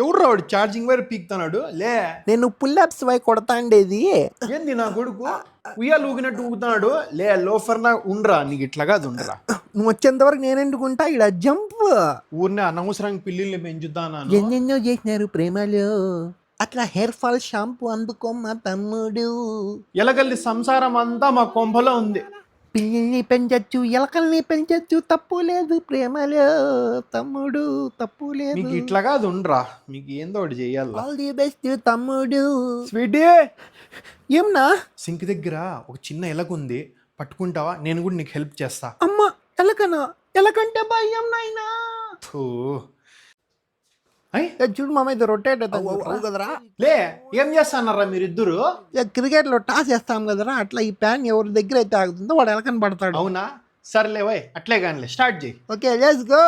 ఎవడు వాడు charging wire పీక్తున్నాడు లే. నేను పుల్అప్స్ వై కొడతాండేది. ఏంది నా కొడుకు ఉయ్యాలు ఊగినట్టు ఊగుతున్నాడు లే. లోఫర్ నా ఉండ్రా, నీకు ఇట్లాగా అది ఉండరా. నువ్వు వచ్చేంత వరకు నేనెందుకుంటా ఇక్కడ జంప్. ఊరినే అనవసరంగా పిల్లిల్ని పెంచుతాను. ఎన్నెన్నో చేసినారు ప్రేమలో, అట్లా హెయిర్ ఫాల్ షాంపూ అందుకోమ్మా తమ్ముడు. ఎలగల్లి సంసారం అంతా మా కొంపలో ఉంది. పిల్లిని పెంచచ్చు, ఎలకల్ని పెంచచ్చు, తప్పు లేదు ప్రేమలో తమ్ముడు, తప్పు లేదు. మీకు ఇట్లాగా అది ఉండరా, మీకు ఏందో ఒకటి చెయ్యాలి. ఆల్ ది బెస్ట్ తమ్ముడు. స్వీటీ, ఏమన్నా సింక్ దగ్గర ఒక చిన్న ఎలక ఉంది, పట్టుకుంటావా? నేను కూడా నీకు హెల్ప్ చేస్తా. అమ్మ ఎలకనా? ఎలకంటే భయం నాయనా. థూ. చూడు మామ, ఇది రొటేట్ కదరా. లే, ఏం చేస్తానరా మీరిద్దరు? క్రికెట్ లో టాస్ చేస్తాం కదరా, అట్లా ఈ ప్యాన్ ఎవరి దగ్గర అయితే ఆగుతుందో వాడు ఎలకని పడతాడు. అవునా? సర్లే వై, అట్లే కానీ స్టార్ట్ చేయి. Okay let's go.